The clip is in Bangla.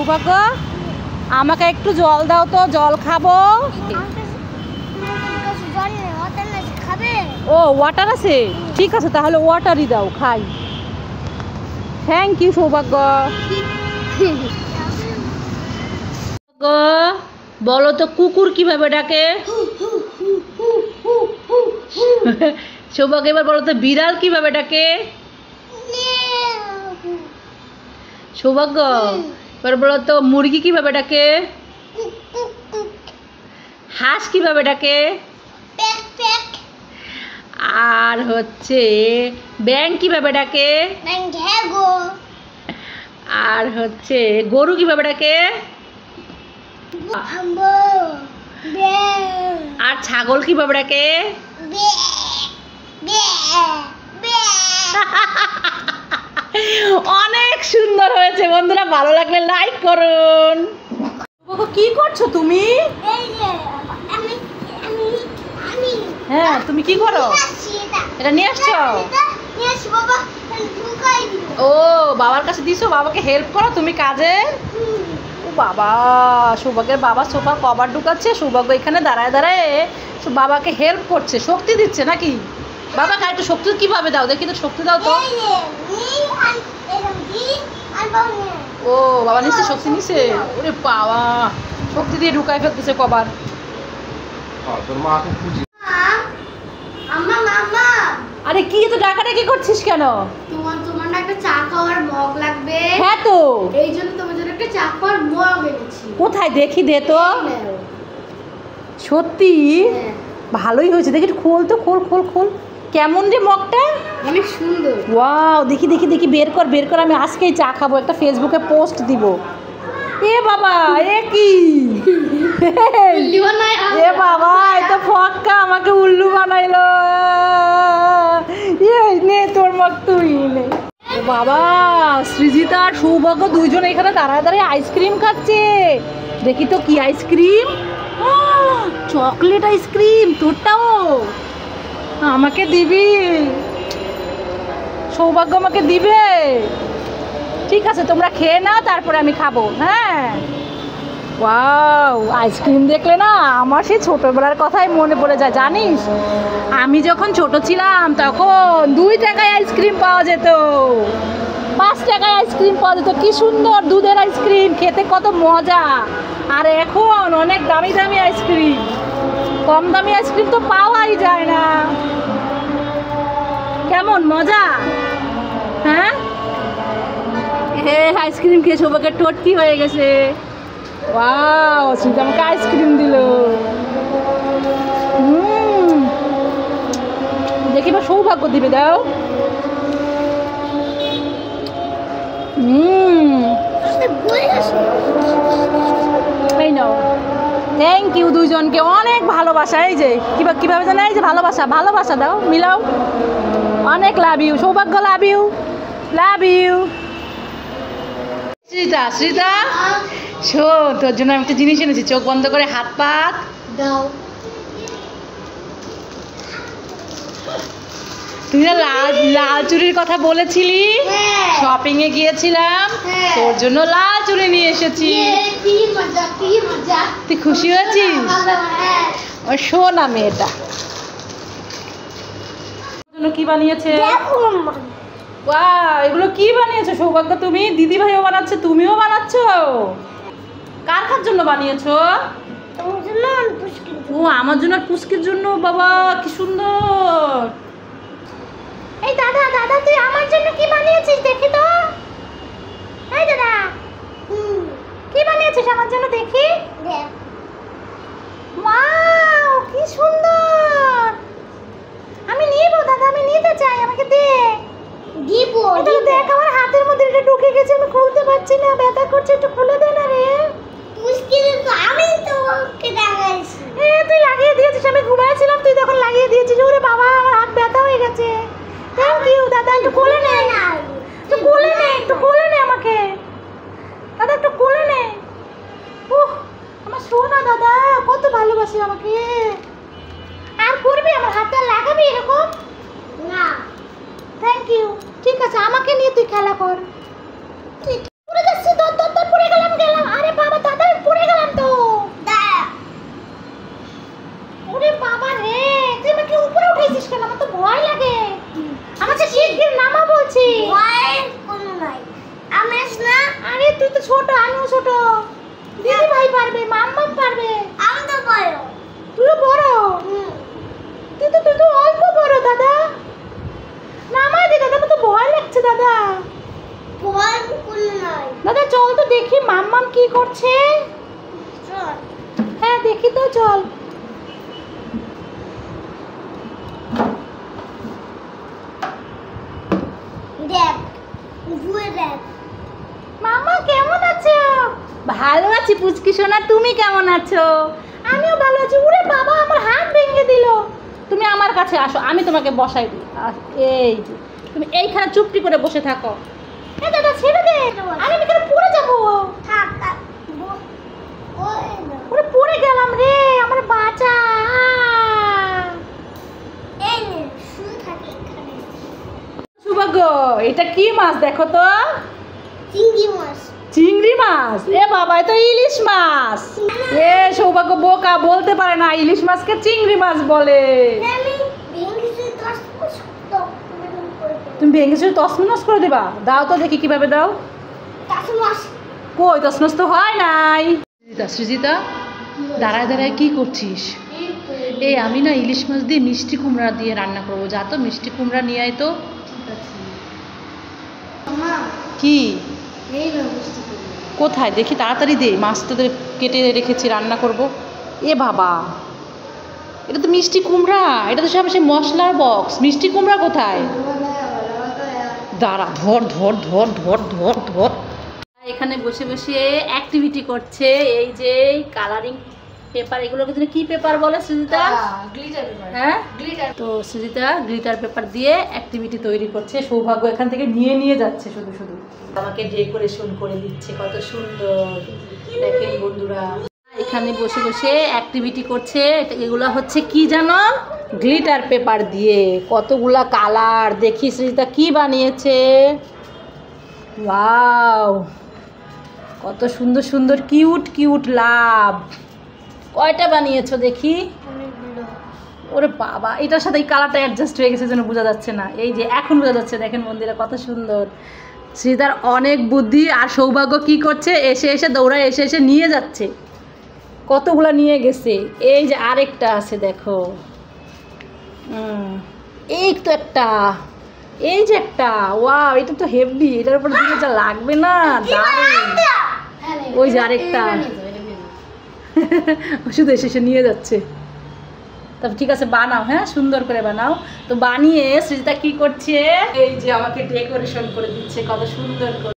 সৌভাগ্য আমাকে একটু জল দাও তো, জল খাবো। ও ওয়াটার আছে, ঠিক আছে তাহলে ওয়াটারই দাও, খাই। থ্যাংক ইউ সৌভাগ্য। বলো তো কুকুর কিভাবে ডাকে? সৌভাগ্য এবার বলো তো বিড়াল কিভাবে ডাকে? সৌভাগ্য এবার বলো তো মুরগি কিভাবে ডাকে? হাঁস কিভাবে ডাকে? আর হচ্ছে ব্যাঙ কিভাবে ডাকে? আর হচ্ছে গরু কিভাবে ডাকে? আর ছাগল কিভাবে ডাকে? অনেক সুন্দর হয়েছে বন্ধুরা, ভালো লাগলে লাইক করুন। কি করছো তুমি? হ্যাঁ তুমি কি করো? এটা নিয়ে আসছো? ও বাবার কাছে দিছো, বাবাকে হেল্প করো তুমি কাজে। ও বাবা, সৌভাগ্যের বাবা সোফার কভার ঢুকাচ্ছে, সৌভাগ্য এখানে দাঁড়ায় দাঁড়ায় বাবাকে হেল্প করছে, শক্তি দিচ্ছে নাকি? বাবা গায়ে একটু শক্তি কিভাবে দাও দেখি তো, শক্তি দাও তো। ও বাবা নিচ্ছে, শক্তি নিচ্ছে। ওরে বাবা, শক্তি দিয়ে ঢুকাই ফেলতেছে কভার। আরে কি তো ডাকাডাকি করছিস কেন? তোমার না একটা চা খাওয়ার মগ লাগবে। হ্যাঁ তো এই জন্য তোমার জন্য একটা চা খাওয়ার মগ এনেছি। কোথায় দেখি, দে তো। সত্যি ভালোই হয়েছে, দেখি খোল তো, খোল খোল খোল। কেমন রে মগটা? অনেক সুন্দর। ওয়াও, দেখি দেখি দেখি, বের কর বের কর, আমি আজকেই চা খাবো, একটা ফেসবুকে পোস্ট দিব। এ বাবা, এ কি? এ বাবা, এ তো ফক্কা আমাকে উল্লু বানাইলো। এই নে তোর মগ, তুই নে। ও বাবা, সৃজিতা আর সৌভাগ্য দুইজন এখানে দাঁড়ায় দাঁড়ায় আইসক্রিম খাচ্ছে। দেখি তো কি আইসক্রিম? Chocolate ice cream. তোরটাও আমাকে দিবি? সৌভাগ্য আমাকে দিবে? ঠিক আছে তোমরা খেয়ে নাও, তারপরে আমি খাবো। হ্যাঁ ওয়াও, আইসক্রিম দেখলে না আমার সেই ছোটোবেলার কথাই মনে পড়ে যায়। জানিস আমি যখন ছোট ছিলাম তখন 2 টাকায় আইসক্রিম পাওয়া যেত, 5 টাকায় আইসক্রিম পাওয়া যেত। কি সুন্দর দুধের আইসক্রিম, খেতে কত মজা। আর এখন অনেক দামি দামি আইসক্রিম, কম দামি আইসক্রিম তো পাওয়াই যায় না। কেমন মজা? হ্যাঁ আইসক্রিম খেয়ে সৌভাগ্যের ঠোঁট কি হয়ে গেছে। ওয়াও, শুধু আমাকে আইসক্রিম দিল। দেখি বা সৌভাগ্য দিবে, দাও। এই নাও। থ্যাংক ইউ দুইজনকে, অনেক ভালোবাসা। এই যে কিভাবে জানো, এই যে ভালোবাসা, ভালোবাসা দাও, মিলাও। অনেক লাভ ইউ সৌভাগ্য, love you, love you. Shrita, Shrita শোন, তোর জন্য আমি একটা জিনিস এনেছি, চোখ বন্ধ করে হাত পাত দাও। তুই না লাল চুড়ির কথা বলেছিলি, শপিং এ গিয়েছিলাম, তোর জন্য লাল চুড়ি নিয়ে এসেছি। তুই খুশি হয়েছিস? ওর সোনা মেয়েটা কি বানিয়েছে? বাহ, এগুলো কি বানিয়েছো সৌভাগ্য? তুমি, দিদি ভাইও বানাচ্ছে, তুমিও বানাচ্ছ? কার কার জন্য বানিয়েছো? ও আমার জন্য আর পুস্কির জন্য। বাবা কি সুন্দর। এই দাদা, দাদা তুই আমার জন্য কি বানিয়েছিস দেখি তো। এই দাদা কি বানিয়েছিস আমার জন্য দেখি। ওয়াও কি সুন্দর। আমি নিব দাদা, আমি নিতে চাই, আমাকে দে। দিব, দেখ আমার হাতের মধ্যে এটা ঢুকে গেছে, আমি খুলতে পারছি না, ব্যথা করছে, একটু খুলে দে না রে। আমি তো ওকে লাগাইছি। তুই লাগিয়ে দিয়েছিস, আমি ঘুমাইছিলাম, তুই তখন লাগিয়ে দিয়েছিস। ওরে বাবা, আমার হাত ব্যথা হয়ে গেছে। থ্যাংক ইউ দাদা, একটু কোলে নে, একটু কোলে নে, একটু কোলে নে আমাকে দাদা, একটু কোলে নে। আমার সোনা দাদা, কত ভালোবাসি আমাকে। আর করবি আমার হাতে, লাগাবি এরকম না? Thank you. ঠিক আছে, আমাকে নিয়ে তুই খেলা কর। পড়ে যাচ্ছি, দর দর দর পড়ে গেলাম। ছোট, আমিও ছোট। দিদি ভাই পারবে, মাম্মা পারবে। আমি তো বড়। তুইও বড়। তুই তো অল্প বড় দাদা। নামাই দে দাদা, তো ভয় লাগছে দাদা। ভয় কোনো নাই। দাদা চল তো দেখি মাম্মাম কি করছে। চল। হ্যাঁ দেখি তো, চল। দেখ, ঘুরে দেখ। মাম্মা কেমন আছো? ভালো আছি পুচকি সোনা, তুমি কেমন আছো? আমিও ভালো আছি। ওরে বাবা, আমার হাত ভেঙে দিল। তুমি আমার কাছে আসো, আমি তোমাকে বসাই দিই। এই যে তুমি এইখানে চুপটি করে বসে থাকো। এ দাদা ছেড়ে দে, আমি এখানে পড়ে যাবো। থাক থাক। ওই না। ওরে পড়ে গেলাম রে, আমার বাঁচা। এই নে, শুয়ে থাক এখানে। সৌভাগ্য, এটা কি মাছ দেখো তো? চিংড়ি মাছ। চিংড়ি মাছ? এ বাবা, এ তো ইলিশ মাছ। এ সৌভাগ্য বোকা, বলতে পারে না ইলিশ মাছকে চিংড়ি মাছ বলে। আমি ভেঙেছি 10 ফুট তো তুমি করে দাও। তুমি ভেঙেছো, তছনছ করে দেবা? দাও তো দেখি কিভাবে দাও। 10 মাস। কই, তছনছ তো হয় নাই। সৃজিতা, দাঁড়ায় দাঁড়ায় কি করছিস? এই আমি না ইলিশ মাছ দিয়ে মিষ্টি কুমড়া দিয়ে রান্না করবো। যা তো মিষ্টি কুমড়া নিয়ে আয় তো। মা, কি? এই না বুঝতে পারি। কোথায় দেখি, তাড়াতাড়ি দে। মাছ তো কেটে রেখেছি, রান্না করব। এ বাবা, এটা তো মিষ্টি কুমড়া। এটা তো সব সেই মশলার বক্স। মিষ্টি কুমড়া কোথায়? দাঁড়া, ধর ধর ধর ধর ধর ধর। এখানে বসে বসে অ্যাক্টিভিটি করছে। এই যে কালারিং পেপার, এগুলোকে তুমি কি পেপার বলে সৃজিতা? Glitter paper. হ্যাঁ, গ্লিটার। তো সৃজিতা গ্লিটার পেপার দিয়ে অ্যাক্টিভিটি তৈরি করছে। সৌভাগ্য এখান থেকে নিয়ে যাচ্ছে শুধু শুধু। আমাকে ডেকোরেশন করে দিচ্ছে, কত সুন্দর দেখেন বন্ধুরা। এখানে বসে বসে অ্যাক্টিভিটি করছে। এগুলো হচ্ছে কি জানো? গ্লিটার পেপার দিয়ে কতগুলা কালার। দেখি সৃজিতা কি বানিয়েছে। ওয়াও, কত সুন্দর সুন্দর কিউট কিউট লাভ। কয়টা বানিয়েছো দেখি? অনেকগুলো। ওরে বাবা, এটার সাথে এই কালারটা অ্যাডজাস্ট হয়ে গেছে যেন বোঝা যাচ্ছে না। এই যে এখন বোঝা যাচ্ছে। দেখেন বন্ধুরা কত সুন্দর। শ্রীতার অনেক বুদ্ধি। আর সৌভাগ্য কি করছে? এসে এসে দৌড়ায়, এসে এসে নিয়ে যাচ্ছে। কতগুলা নিয়ে গেছে। এই যে আরেকটা আছে দেখো। এই তো একটা, এই যে একটা। ওয়াও, এটা তো হেভি। এটার উপর দিকে যা লাগবে না, দারুণ। ওই যে আরেকটা। শুধু এসে এসে নিয়ে যাচ্ছে। তবে ঠিক আছে, বানাও। হ্যাঁ, সুন্দর করে বানাও। তো বানিয়ে সৃজিতা কি করছে? এই যে আমাকে ডেকোরেশন করে দিচ্ছে কত সুন্দর করে।